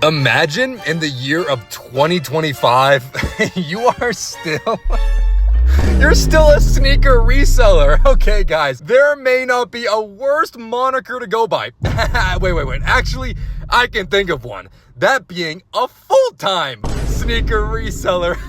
Imagine in the year of 2025, you're still a sneaker reseller. Okay, guys, there may not be a worse moniker to go by. Wait. Actually, I can think of one. That being a full-time sneaker reseller.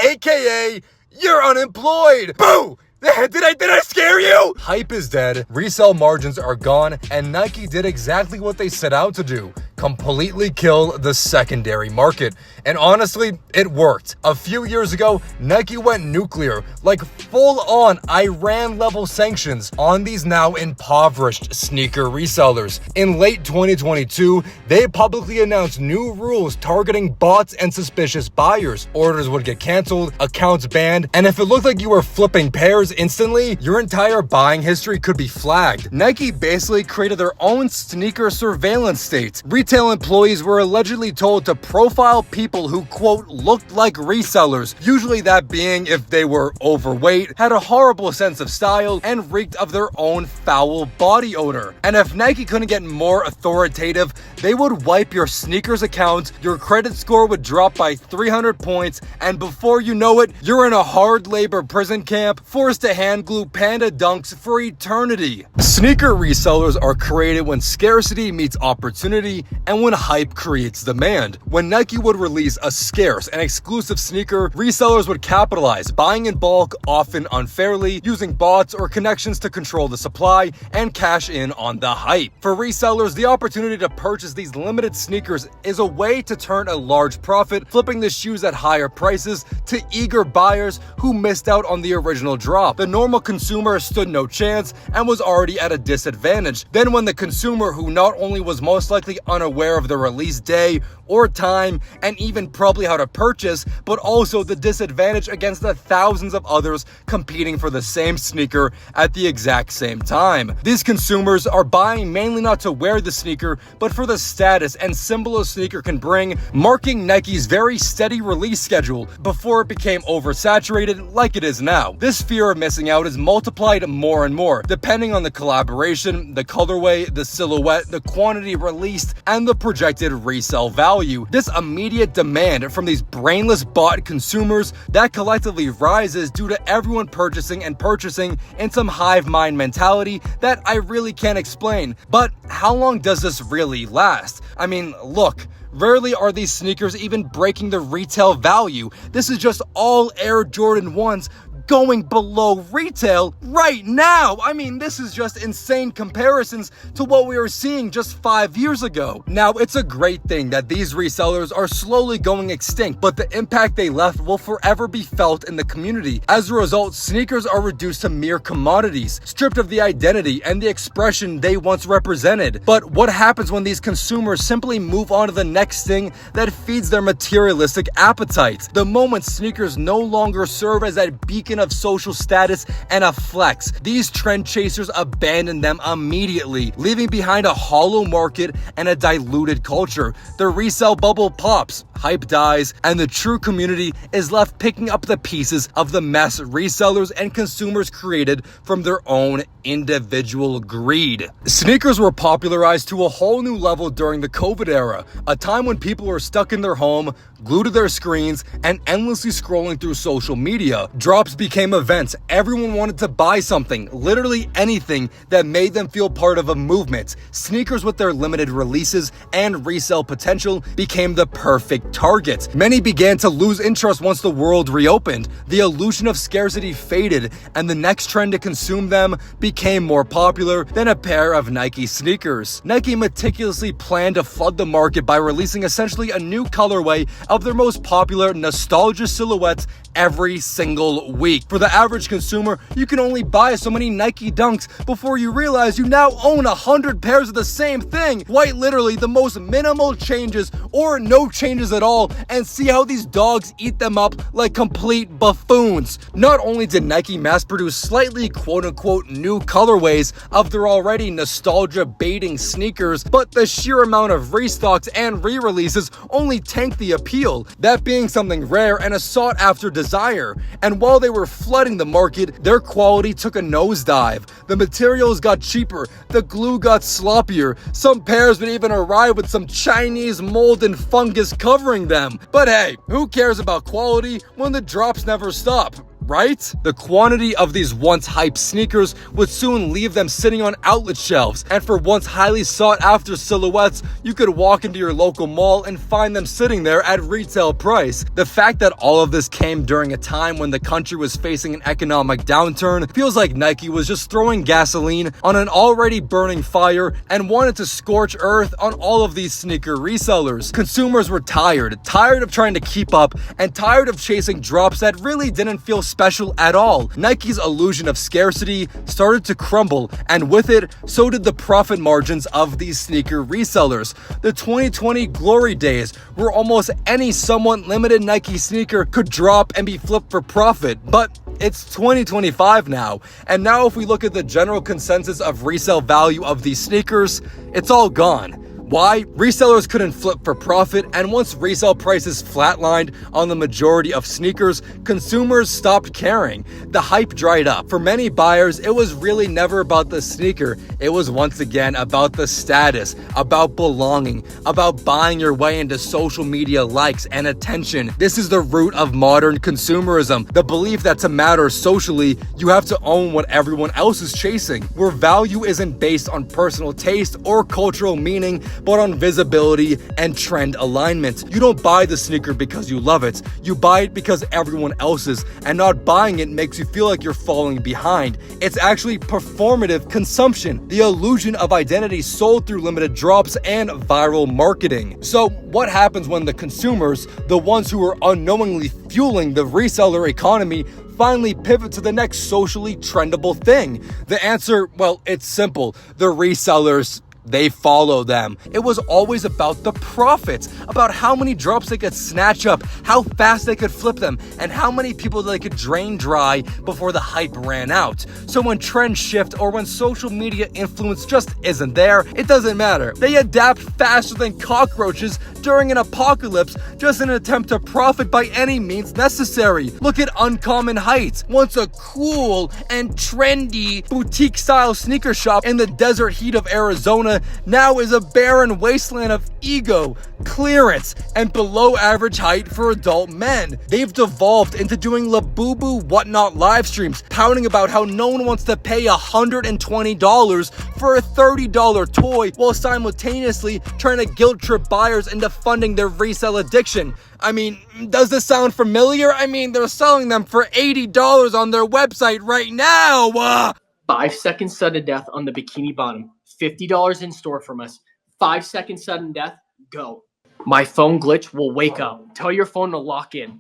AKA, you're unemployed. Boo! Did I scare you? Hype is dead, resale margins are gone, and Nike did exactly what they set out to do. Completely kill the secondary market. And honestly, it worked. A few years ago, Nike went nuclear, like full-on Iran-level sanctions on these now impoverished sneaker resellers. In late 2022, they publicly announced new rules targeting bots and suspicious buyers. Orders would get canceled, accounts banned, and if it looked like you were flipping pairs instantly, your entire buying history could be flagged. Nike basically created their own sneaker surveillance state. Retail employees were allegedly told to profile people who, quote, looked like resellers, usually that being if they were overweight, had a horrible sense of style, and reeked of their own foul body odor. And if Nike couldn't get more authoritative, they would wipe your sneakers account, your credit score would drop by 300 points, and before you know it, you're in a hard labor prison camp, forced to hand glue Panda Dunks for eternity. Sneaker resellers are created when scarcity meets opportunity and when hype creates demand. When Nike would release a scarce and exclusive sneaker, resellers would capitalize, buying in bulk, often unfairly, using bots or connections to control the supply and cash in on the hype. For resellers, the opportunity to purchase these limited sneakers is a way to turn a large profit, flipping the shoes at higher prices to eager buyers who missed out on the original drop. The normal consumer stood no chance and was already at a disadvantage. Then when the consumer, who not only was most likely unaware of the release day or time and even probably how to purchase, but also the disadvantage against the thousands of others competing for the same sneaker at the exact same time. These consumers are buying mainly not to wear the sneaker, but for the status and symbol a sneaker can bring, marking Nike's very steady release schedule before it became oversaturated like it is now. This fear of missing out is multiplied more and more, depending on the collaboration, the colorway, the silhouette, the quantity released, and the projected resale value. This immediate demand from these brainless bot consumers that collectively rises due to everyone purchasing in some hive mind mentality that I really can't explain. But how long does this really last? I mean, look, rarely are these sneakers even breaking the retail value. This is just all Air Jordan 1s going below retail right now. I mean, this is just insane comparisons to what we were seeing just 5 years ago. Now, it's a great thing that these resellers are slowly going extinct, but the impact they left will forever be felt in the community. As a result, sneakers are reduced to mere commodities, stripped of the identity and the expression they once represented. But what happens when these consumers simply move on to the next thing that feeds their materialistic appetites? The moment sneakers no longer serve as that beacon of social status and a flex, these trend chasers abandon them immediately, leaving behind a hollow market and a diluted culture. The resale bubble pops, hype dies, and the true community is left picking up the pieces of the mess resellers and consumers created from their own individual greed. Sneakers were popularized to a whole new level during the COVID era, a time when people were stuck in their home, glued to their screens, and endlessly scrolling through social media. Drops became events. Everyone wanted to buy something, literally anything that made them feel part of a movement. Sneakers with their limited releases and resale potential became the perfect target. Many began to lose interest once the world reopened. The illusion of scarcity faded, and the next trend to consume them became more popular than a pair of Nike sneakers. Nike meticulously planned to flood the market by releasing essentially a new colorway of their most popular nostalgia silhouettes every single week. For the average consumer, you can only buy so many Nike Dunks before you realize you now own 100 pairs of the same thing. Quite literally, the most minimal changes or no changes at all, and see how these dogs eat them up like complete buffoons. Not only did Nike mass produce slightly quote-unquote new colorways of their already nostalgia-baiting sneakers, but the sheer amount of restocks and re-releases only tanked the appeal, that being something rare and a sought-after desire. And while they were flooding the market, their quality took a nosedive. The materials got cheaper, the glue got sloppier, some pairs would even arrive with some Chinese mold and fungus covering them. But hey, who cares about quality when the drops never stop? Right? The quantity of these once hyped sneakers would soon leave them sitting on outlet shelves, and for once highly sought after silhouettes, you could walk into your local mall and find them sitting there at retail price. The fact that all of this came during a time when the country was facing an economic downturn feels like Nike was just throwing gasoline on an already burning fire and wanted to scorch earth on all of these sneaker resellers. Consumers were tired of trying to keep up, and tired of chasing drops that really didn't feel special at all. Nike's illusion of scarcity started to crumble, and with it, so did the profit margins of these sneaker resellers. The 2020 glory days, where almost any somewhat limited Nike sneaker could drop and be flipped for profit. But it's 2025 now, and now if we look at the general consensus of resale value of these sneakers, it's all gone. Why? Resellers couldn't flip for profit, and once resale prices flatlined on the majority of sneakers, consumers stopped caring. The hype dried up. For many buyers, it was really never about the sneaker. It was once again about the status, about belonging, about buying your way into social media likes and attention. This is the root of modern consumerism, the belief that to matter socially, you have to own what everyone else is chasing, where value isn't based on personal taste or cultural meaning, but on visibility and trend alignment. You don't buy the sneaker because you love it. You buy it because everyone else is, and not buying it makes you feel like you're falling behind. It's actually performative consumption, the illusion of identity sold through limited drops and viral marketing. So what happens when the consumers, the ones who are unknowingly fueling the reseller economy, finally pivot to the next socially trendable thing? The answer, well, it's simple. The resellers, they follow them. It was always about the profits, about how many drops they could snatch up, how fast they could flip them, and how many people they could drain dry before the hype ran out. So when trends shift or when social media influence just isn't there, it doesn't matter. They adapt faster than cockroaches during an apocalypse, just in an attempt to profit by any means necessary. Look at Uncommon Heights, once a cool and trendy boutique-style sneaker shop in the desert heat of Arizona, now is a barren wasteland of ego, clearance, and below average height for adult men. They've devolved into doing Labubu whatnot live streams, pouting about how no one wants to pay $120 for a $30 toy, while simultaneously trying to guilt trip buyers into funding their resale addiction. I mean, does this sound familiar? I mean, they're selling them for $80 on their website right now. 5-second sudden death on the Bikini Bottom. $50 in store from us. 5-second sudden death, go. My phone glitch will wake up. Tell your phone to lock in.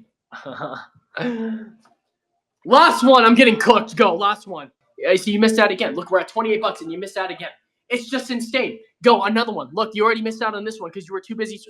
Last one, I'm getting cooked. Go, last one. So you missed out again. Look, we're at $28 and you missed out again. It's just insane. Go, another one. Look, you already missed out on this one because you were too busy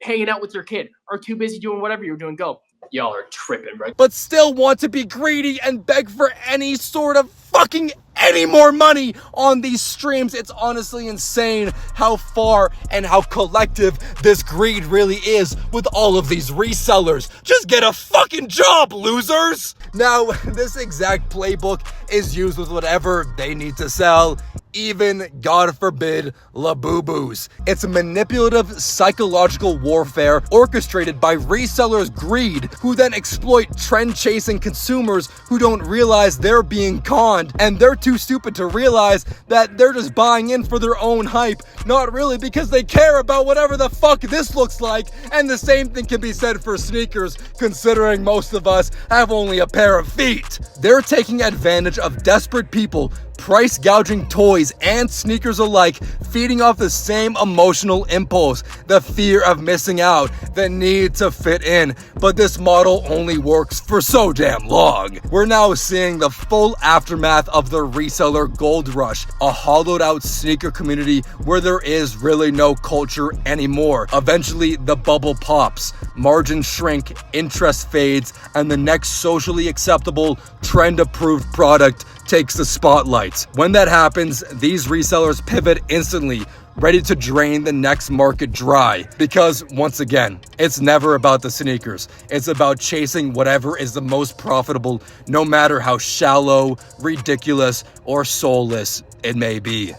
hanging out with your kid or too busy doing whatever you were doing. Go. Y'all are tripping, right? But still want to be greedy and beg for any sort of fucking any more money on these streams. It's honestly insane how far and how collective this greed really is with all of these resellers. Just get a fucking job, losers! Now, this exact playbook is used with whatever they need to sell, even, God forbid, Labubus. It's manipulative psychological warfare orchestrated by resellers' greed, who then exploit trend-chasing consumers who don't realize they're being conned, and they're too stupid to realize that they're just buying in for their own hype, not really because they care about whatever the fuck this looks like. And the same thing can be said for sneakers, considering most of us have only a pair of feet. They're taking advantage of desperate people price gouging toys and sneakers alike, feeding off the same emotional impulse, the fear of missing out, the need to fit in. But this model only works for so damn long. We're now seeing the full aftermath of the reseller gold rush, a hollowed out sneaker community where there is really no culture anymore. Eventually, the bubble pops, margins shrink, interest fades, and the next socially acceptable, trend-approved product takes the spotlight. When that happens, these resellers pivot instantly, ready to drain the next market dry. Because, once again, it's never about the sneakers. It's about chasing whatever is the most profitable, no matter how shallow, ridiculous, or soulless it may be.